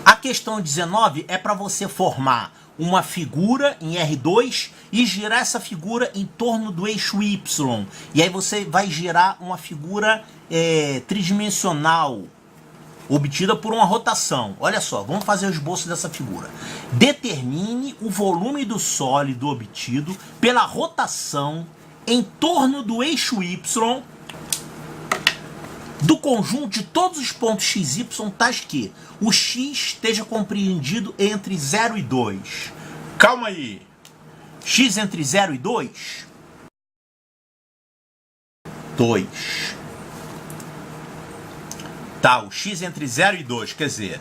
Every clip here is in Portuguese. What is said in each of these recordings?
A questão 19 é para você formar uma figura em R2 e girar essa figura em torno do eixo Y. E aí você vai girar uma figura tridimensional, obtida por uma rotação. Olha só, vamos fazer o esboço dessa figura. Determine o volume do sólido obtido pela rotação em torno do eixo Y do conjunto de todos os pontos x, y, tais que o x esteja compreendido entre 0 e 2. Calma aí. X entre 0 e 2? 2. Tá, o x entre 0 e 2, quer dizer,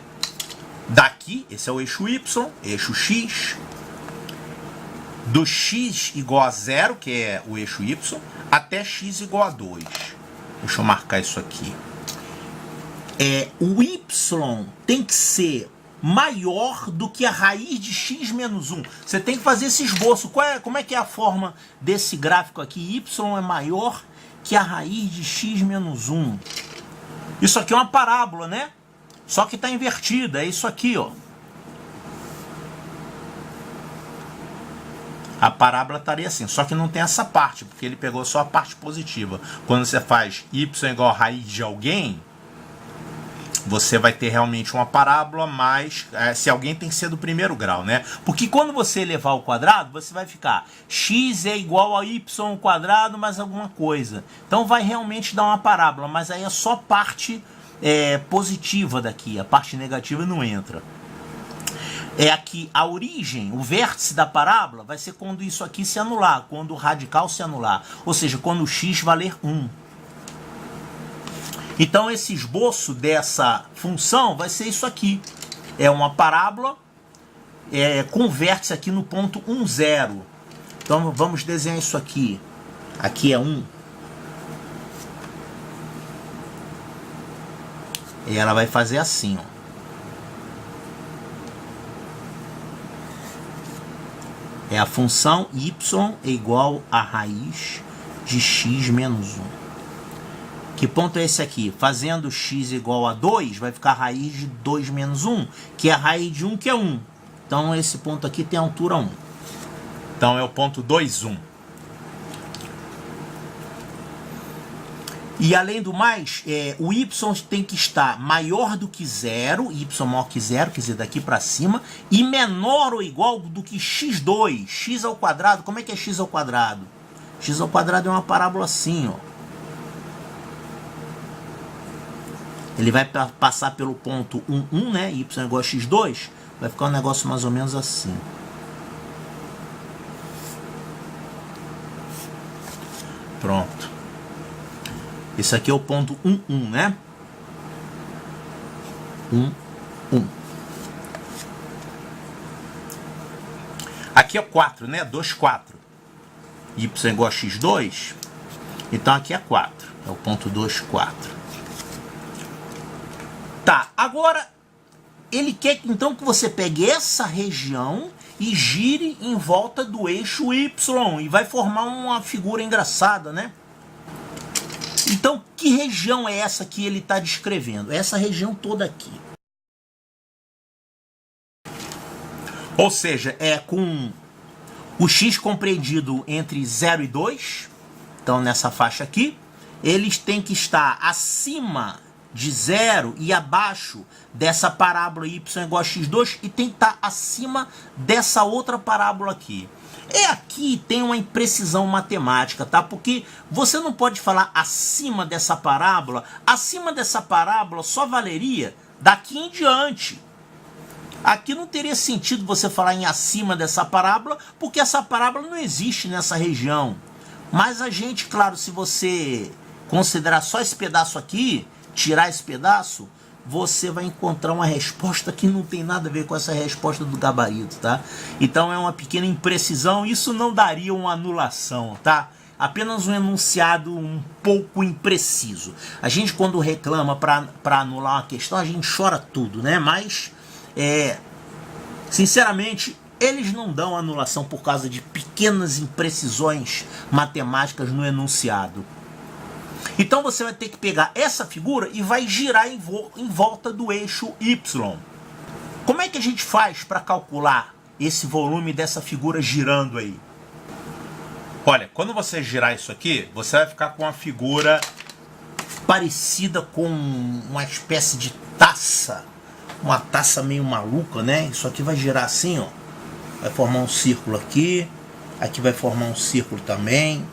daqui, esse é o eixo y, eixo x, do x igual a 0, que é o eixo y, até x igual a 2. Deixa eu marcar isso aqui. O y tem que ser maior do que a raiz de x menos 1. Você tem que fazer esse esboço. Como é que é a forma desse gráfico aqui? Y é maior que a raiz de x menos 1. Isso aqui é uma parábola, né? Só que está invertida. É isso aqui, ó. A parábola estaria assim, só que não tem essa parte, porque ele pegou só a parte positiva. Quando você faz y igual a raiz de alguém, você vai ter realmente uma parábola, mas se alguém tem que ser do primeiro grau, né? Porque quando você elevar ao quadrado, você vai ficar x é igual a y ao quadrado mais alguma coisa. Então vai realmente dar uma parábola, mas aí é só parte positiva daqui, a parte negativa não entra. Aqui a origem, o vértice da parábola vai ser quando isso aqui se anular, quando o radical se anular, ou seja, quando o x valer 1. Então esse esboço dessa função vai ser isso aqui. É uma parábola com vértice aqui no ponto 1, 0. Então vamos desenhar isso aqui. Aqui é 1. E ela vai fazer assim, ó. É a função y é igual a raiz de x menos 1. Que ponto é esse aqui? Fazendo x igual a 2, vai ficar a raiz de 2 menos 1, que é a raiz de 1, que é 1. Então esse ponto aqui tem altura 1. Então é o ponto 2, 1. E além do mais, o y tem que estar maior do que 0, y maior que 0, quer dizer, daqui para cima, e menor ou igual do que x2, x ao quadrado. Como é que é x ao quadrado? X ao quadrado é uma parábola assim, ó. Ele vai passar pelo ponto 1, 1, né? Y é igual a x2, vai ficar um negócio mais ou menos assim. Pronto. Esse aqui é o ponto 1, 1, né? 1, 1. Aqui é 4, né? 2, 4. Y é igual a x2. Então aqui é 4. É o ponto 2, 4. Tá, agora ele quer então que você pegue essa região e gire em volta do eixo Y. E vai formar uma figura engraçada, né? Então, que região é essa que ele está descrevendo? É essa região toda aqui. Ou seja, é com o x compreendido entre 0 e 2. Então, nessa faixa aqui, eles têm que estar acima de 0 e abaixo dessa parábola y igual a x2 e tem que estar acima dessa outra parábola aqui. Aqui tem uma imprecisão matemática, tá? Porque você não pode falar acima dessa parábola. Acima dessa parábola só valeria daqui em diante. Aqui não teria sentido você falar em acima dessa parábola, porque essa parábola não existe nessa região. Mas a gente, claro, se você considerar só esse pedaço aqui, tirar esse pedaço, você vai encontrar uma resposta que não tem nada a ver com essa resposta do gabarito, tá? Então é uma pequena imprecisão, isso não daria uma anulação, tá? Apenas um enunciado um pouco impreciso. A gente quando reclama para anular uma questão, a gente chora tudo, né? Mas, sinceramente, eles não dão anulação por causa de pequenas imprecisões matemáticas no enunciado. Então você vai ter que pegar essa figura e vai girar em volta do eixo Y. Como é que a gente faz para calcular esse volume dessa figura girando aí? Olha, quando você girar isso aqui, você vai ficar com uma figura parecida com uma espécie de taça. Uma taça meio maluca, né? Isso aqui vai girar assim, ó. Vai formar um círculo aqui. Aqui vai formar um círculo também.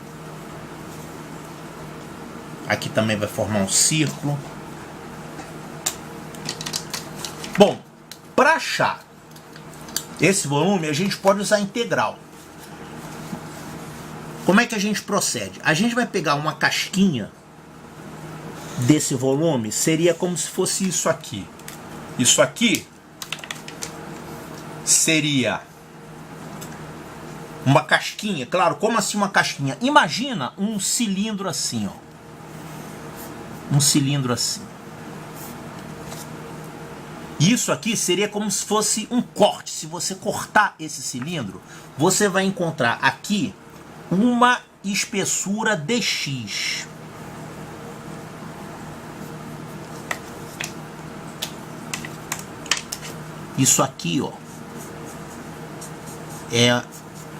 Aqui também vai formar um círculo. Bom, para achar esse volume, a gente pode usar integral. Como é que a gente procede? A gente vai pegar uma casquinha desse volume, seria como se fosse isso aqui. Isso aqui seria uma casquinha, claro, como assim uma casquinha? Imagina um cilindro assim, ó. Um cilindro assim. Isso aqui seria como se fosse um corte. Se você cortar esse cilindro, você vai encontrar aqui uma espessura dx. Isso aqui, ó,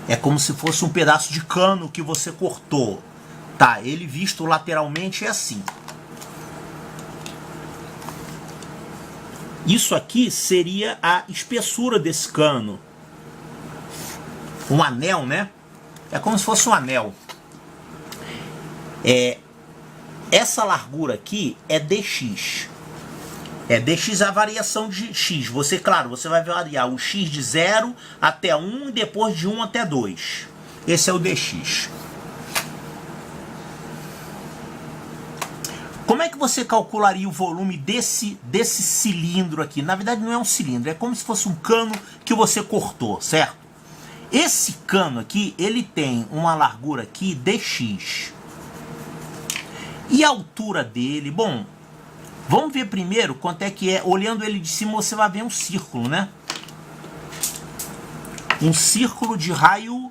é como se fosse um pedaço de cano que você cortou. Tá, ele visto lateralmente é assim. Isso aqui seria a espessura desse cano. Um anel, né? É como se fosse um anel. Essa largura aqui é dx. Dx é a variação de x. Você, claro, você vai variar o x de 0 até 1 e depois de 1 até 2. Esse é o dx. Como é que você calcularia o volume desse cilindro aqui? Na verdade não é um cilindro, é como se fosse um cano que você cortou, certo? Esse cano aqui, ele tem uma largura aqui dx. E a altura dele, bom, vamos ver primeiro quanto é que é. Olhando ele de cima você vai ver um círculo, né? Um círculo de raio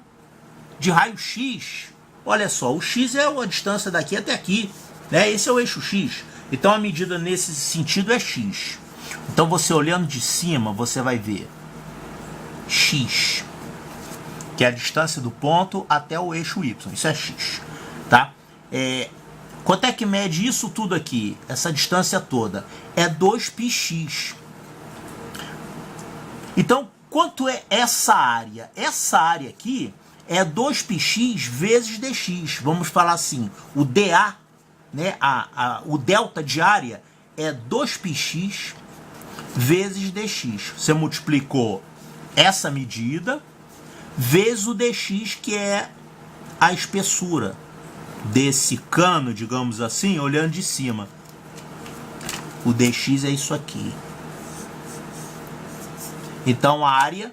X. Olha só, o x é a distância daqui até aqui, né? Esse é o eixo x. Então a medida nesse sentido é x. Então você olhando de cima, você vai ver x, que é a distância do ponto até o eixo y. Isso é x, tá? Quanto é que mede isso tudo aqui? Essa distância toda é 2πx. Então, quanto é essa área? Essa área aqui é 2πx vezes dx. Vamos falar assim, o dA, né, o delta de área é 2πx vezes dx. Você multiplicou essa medida vezes o dx, que é a espessura desse cano, digamos assim, olhando de cima. O dx é isso aqui. Então a área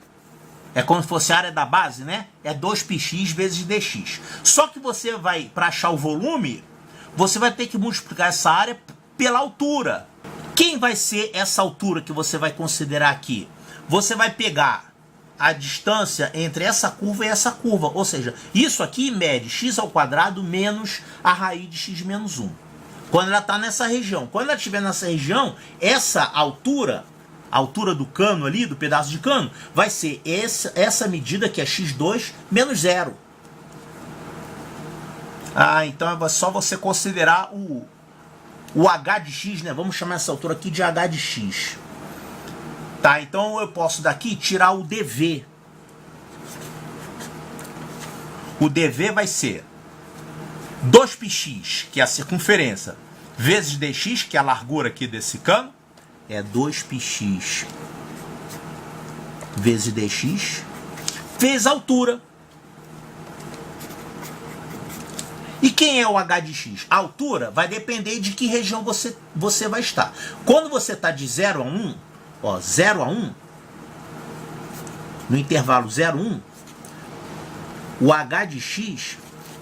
é como se fosse a área da base, né? É 2πx vezes dx. Só que você vai, para achar o volume, você vai ter que multiplicar essa área pela altura. Quem vai ser essa altura que você vai considerar aqui? Você vai pegar a distância entre essa curva e essa curva. Ou seja, isso aqui mede x² menos a raiz de x menos 1. Quando ela está nessa região. Quando ela estiver nessa região, essa altura, a altura do cano ali, do pedaço de cano, vai ser essa medida que é x2 menos 0. Então é só você considerar o h de x, né? Vamos chamar essa altura aqui de h de x. Tá, então eu posso daqui tirar o dv. O dv vai ser 2πx, que é a circunferência, vezes dx, que é a largura aqui desse cano, é 2πx vezes dx, vezes a altura. E quem é o h de x? A altura vai depender de que região você vai estar. Quando você está de 0 a 1, ó, 0 a 1, no intervalo 0 a 1, o h de x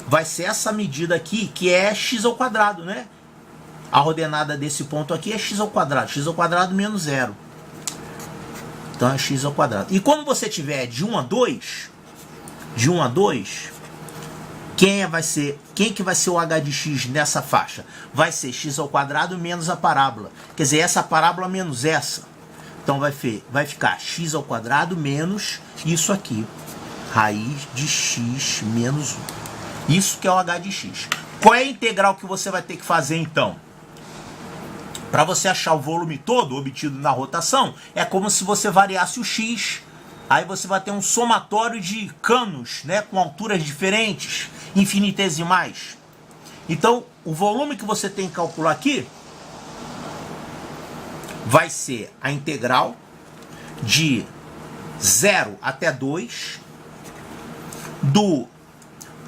vai ser essa medida aqui, que é x², né? A ordenada desse ponto aqui é x², x² menos 0. Então é x². E quando você tiver de 1 a 2, quem que vai ser o h de x nessa faixa? Vai ser x² menos a parábola. Quer dizer, essa parábola menos essa. Então vai ficar x ao quadrado menos isso aqui, raiz de x menos 1. Isso que é o h de x. Qual é a integral que você vai ter que fazer então? Para você achar o volume todo obtido na rotação, é como se você variasse o x. Aí você vai ter um somatório de canos, né, com alturas diferentes, infinitesimais. Então, o volume que você tem que calcular aqui vai ser a integral de 0 até 2 do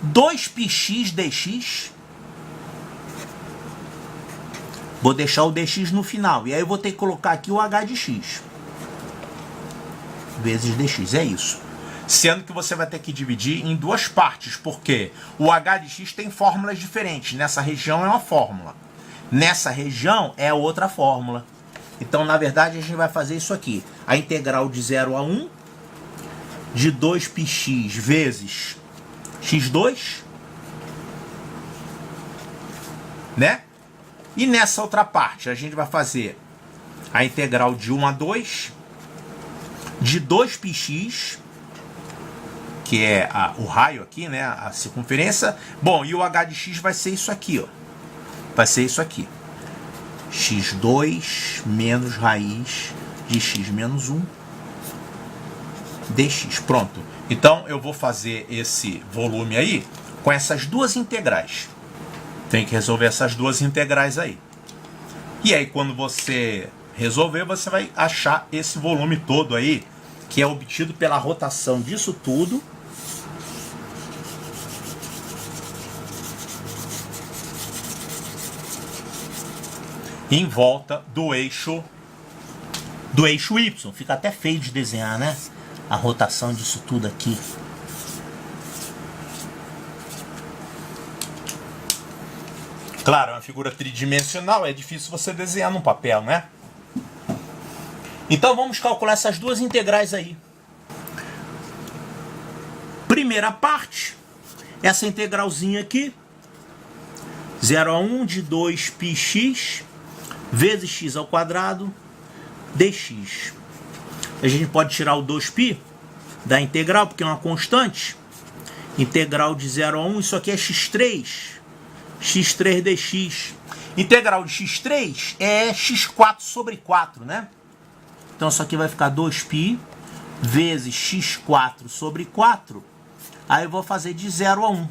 2πx dx. Vou deixar o dx no final. E aí eu vou ter que colocar aqui o h de x. Vezes dx. É isso. Sendo que você vai ter que dividir em duas partes. Porque o h de x tem fórmulas diferentes. Nessa região é uma fórmula. Nessa região é outra fórmula. Então, na verdade, a gente vai fazer isso aqui. A integral de 0 a 1 de 2πx vezes x2. Né? E nessa outra parte, a gente vai fazer a integral de 1 a 2 de 2πx, que é o raio aqui, né? A circunferência. Bom, e o h de x vai ser isso aqui, ó. Vai ser isso aqui. x2 menos raiz de x menos 1 dx. Pronto. Então, eu vou fazer esse volume aí com essas duas integrais. Tem que resolver essas duas integrais aí. E aí, quando você resolver, você vai achar esse volume todo aí, que é obtido pela rotação disso tudo em volta do eixo Y. Fica até feio de desenhar, né? A rotação disso tudo aqui. Claro, é uma figura tridimensional, é difícil você desenhar no papel, né? Então vamos calcular essas duas integrais aí. Primeira parte, essa integralzinha aqui, 0 a 1 de 2πx vezes x ao quadrado dx. A gente pode tirar o 2π da integral, porque é uma constante. Integral de 0 a 1, isso aqui é x3 dx. Integral de x3 é x4 sobre 4, né? Então isso aqui vai ficar 2π vezes x4 sobre 4. Aí eu vou fazer de 0 a 1.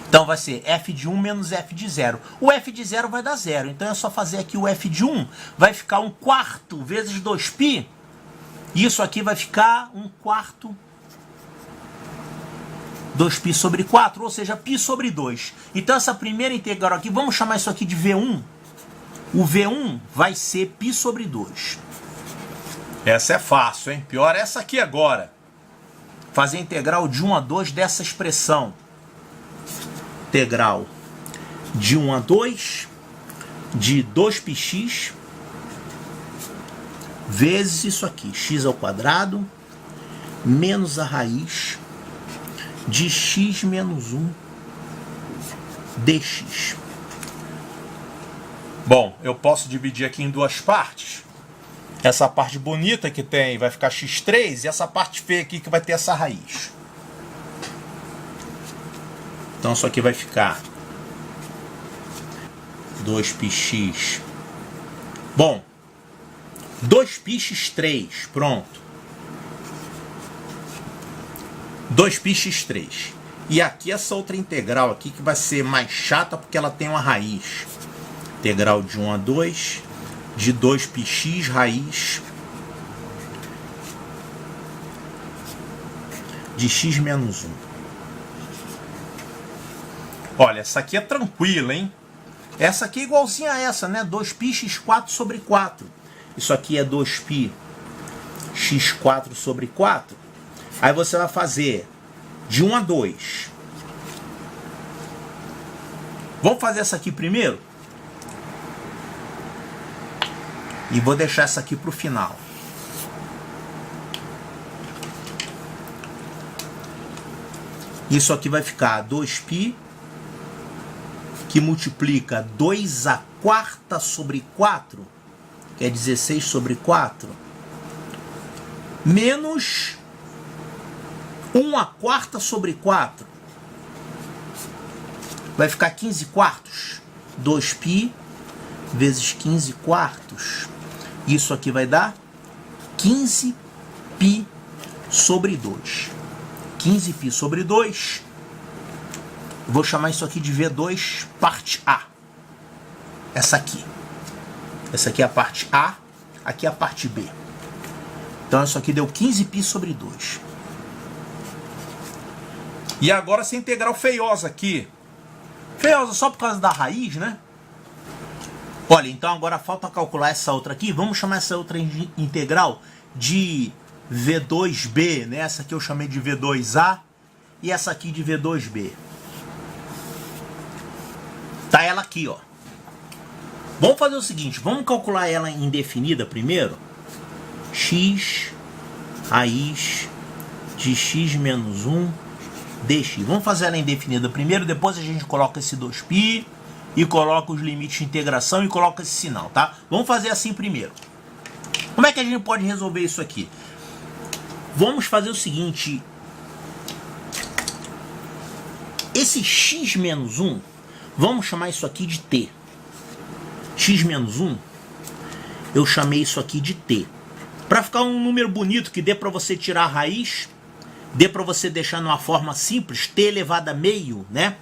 Então vai ser f de 1 menos f de 0. O f de 0 vai dar 0. Então é só fazer aqui o f de 1. Vai ficar 1/4 vezes 2π. Isso aqui vai ficar 1/4 2π sobre 4, ou seja, π sobre 2. Então essa primeira integral aqui, vamos chamar isso aqui de V1. O V1 vai ser π sobre 2. Essa é fácil, hein? Pior essa aqui agora. Fazer a integral de 1 a 2 dessa expressão. Integral de 1 a 2 de 2πx vezes isso aqui, x ao quadrado menos a raiz de x menos 1 dx. Bom, eu posso dividir aqui em duas partes. Essa parte bonita que tem vai ficar x3 e essa parte feia aqui que vai ter essa raiz. Então isso aqui vai ficar 2πx. Bom, 2πx3, pronto. 2πx3. E aqui essa outra integral aqui que vai ser mais chata porque ela tem uma raiz. Integral de 1 a 2 de 2πx raiz de x menos 1. Olha, essa aqui é tranquila, hein? Essa aqui é igualzinha a essa, né? 2πx4 sobre 4. Isso aqui é 2π x4 sobre 4. Aí você vai fazer de 1 a 2. Vamos fazer essa aqui primeiro? E vou deixar essa aqui para o final. Isso aqui vai ficar 2π, que multiplica 2 a quarta sobre 4. que é 16 sobre 4, menos 1/4 sobre 4, vai ficar 15 quartos. 2π vezes 15 quartos. Isso aqui vai dar 15π sobre 2. 15π sobre 2. Vou chamar isso aqui de V2 parte A. Essa aqui. Essa aqui é a parte A, aqui é a parte B. Então isso aqui deu 15π sobre 2. E agora essa integral feiosa aqui. Feiosa só por causa da raiz, né? Olha, então agora falta calcular essa outra aqui. Vamos chamar essa outra integral de V2b, né? Essa aqui eu chamei de V2a e essa aqui de V2b. Tá ela aqui, ó. Vamos fazer o seguinte, vamos calcular ela indefinida primeiro. X raiz de x menos 1 dx. Vamos fazer ela indefinida primeiro, depois a gente coloca esse 2π e coloca os limites de integração e coloca esse sinal, tá? Vamos fazer assim primeiro. Como é que a gente pode resolver isso aqui? Vamos fazer o seguinte. Esse x menos 1, vamos chamar isso aqui de t. X menos 1, eu chamei isso aqui de t. Para ficar um número bonito que dê para você tirar a raiz, dê para você deixar numa forma simples, t elevado a meio, né?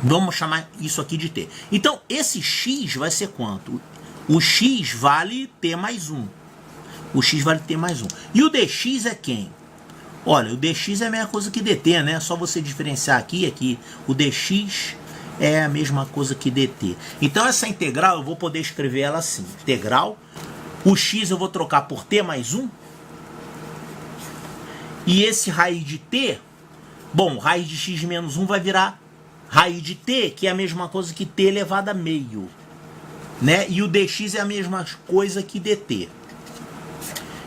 Vamos chamar isso aqui de t. Então, esse x vai ser quanto? O x vale t mais 1. O x vale t mais 1. E o dx é quem? Olha, o dx é a mesma coisa que dt, né? Só você diferenciar aqui e aqui. O dx é a mesma coisa que dt. Então, essa integral eu vou poder escrever ela assim. Integral. O x eu vou trocar por t mais 1. E esse raiz de t, bom, raiz de x menos 1 vai virar raiz de t, que é a mesma coisa que t elevado a meio, né? E o dx é a mesma coisa que dt.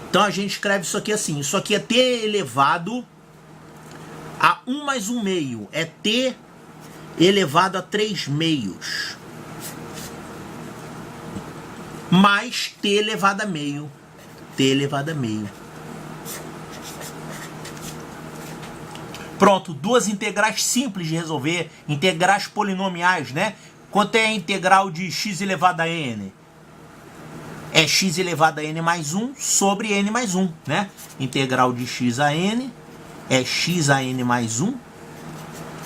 Então a gente escreve isso aqui assim. Isso aqui é t elevado a 1 mais 1 meio. É t elevado a 3 meios. Mais t elevado a meio. T elevado a meio. Pronto, duas integrais simples de resolver, integrais polinomiais, né? Quanto é a integral de x elevado a n? É x elevado a n mais 1 sobre n mais 1, né? Integral de x a n é x a n mais 1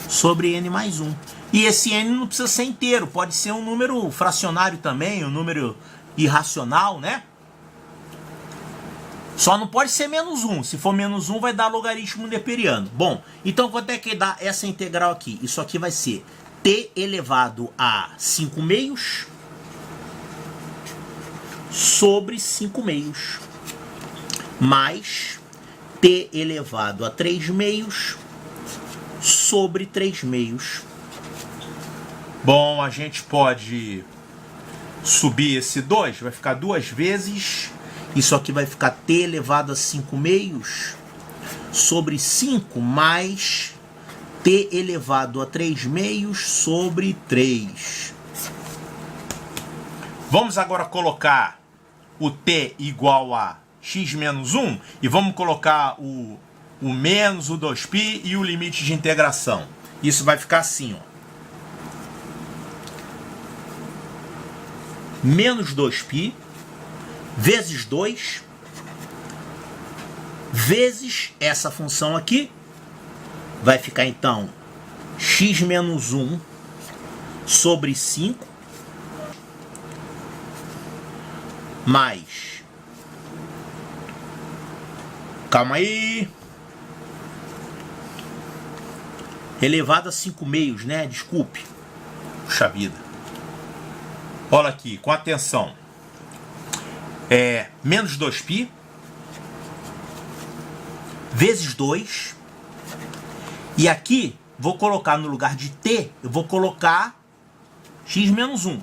sobre n mais 1. E esse n não precisa ser inteiro, pode ser um número fracionário também, um número irracional, né? Só não pode ser menos 1. Se for menos 1, vai dar logaritmo neperiano. Bom, então quanto é que dá essa integral aqui? Isso aqui vai ser t elevado a 5 meios sobre 5 meios mais t elevado a 3 meios sobre 3 meios. Bom, a gente pode subir esse 2, vai ficar 2 vezes... Isso aqui vai ficar t elevado a 5 meios sobre 5 mais t elevado a 3 meios sobre 3. Vamos agora colocar o t igual a x menos 1 e vamos colocar o menos, o 2π e o limite de integração. Isso vai ficar assim, ó. Menos 2π vezes 2 vezes essa função aqui vai ficar então x menos 1 sobre 5 mais, calma aí, elevado a 5 meios, né? Desculpe, puxa vida. Olha aqui, com atenção. É menos 2π vezes 2 e aqui vou colocar no lugar de t, eu vou colocar x menos 1.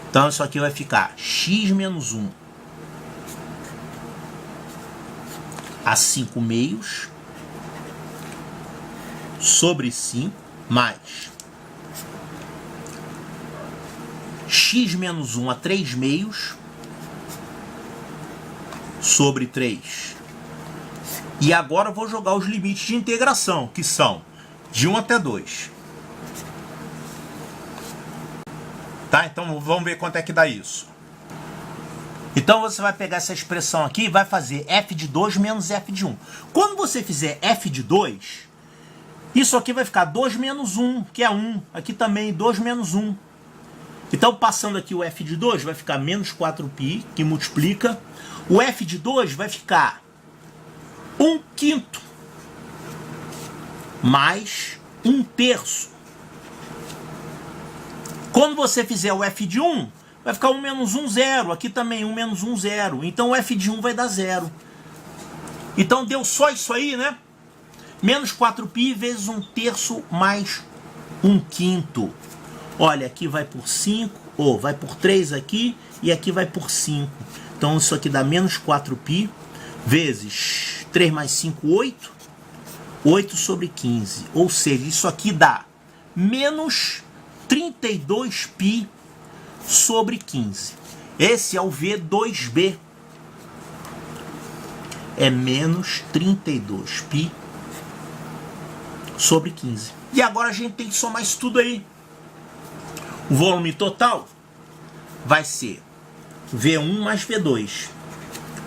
Então isso aqui vai ficar x menos 1 a 5 meios sobre 5 mais x menos 1 a 3 meios sobre 3. E agora eu vou jogar os limites de integração, que são de 1 até 2. Tá? Então vamos ver quanto é que dá isso. Então você vai pegar essa expressão aqui e vai fazer f de 2 menos f de 1. Quando você fizer f de 2, isso aqui vai ficar 2 menos 1, que é 1. Aqui também 2 menos 1. Então passando aqui o f de 2 vai ficar menos 4π, que multiplica. O f de 2 vai ficar 1/5 mais 1/3. Quando você fizer o f de 1, vai ficar 1 menos 1, 0. Aqui também 1 menos 1, 0. Então o f de 1 vai dar 0. Então deu só isso aí, né? Menos 4π vezes 1/3 mais 1/5. Olha, aqui vai por 5, ou vai por 3 aqui, e aqui vai por 5. Então isso aqui dá menos 4π vezes 3 mais 5, 8. 8 sobre 15. Ou seja, isso aqui dá menos 32π sobre 15. Esse é o V2B. É menos 32π sobre 15. E agora a gente tem que somar isso tudo aí. O volume total vai ser V1 mais V2.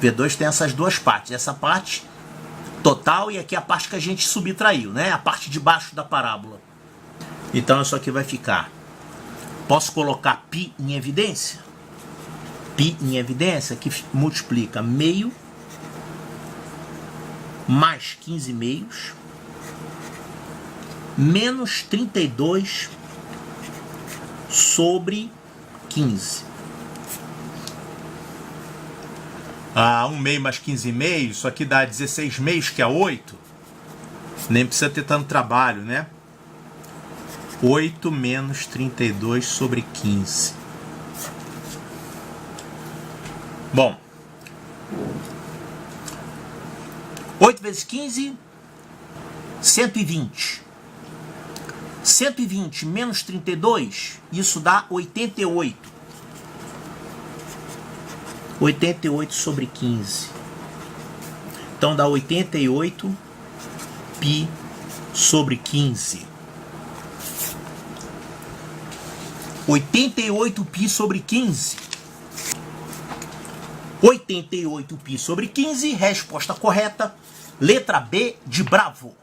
V2 tem essas duas partes. Essa parte total e aqui a parte que a gente subtraiu, né? A parte de baixo da parábola. Então isso aqui vai ficar. Posso colocar π em evidência? Π em evidência que multiplica meio mais 15 meios menos 32 sobre 15. 1 meio mais 15 meios, isso aqui dá 16 meios, que é 8. Nem precisa ter tanto trabalho, né? 8 menos 32 sobre 15. Bom. 8 vezes 15, 120. 120 menos 32, isso dá 88. 88 sobre 15. Então dá 88 π sobre 15. 88 π sobre 15. 88 π sobre 15, resposta correta, letra B de Bravo.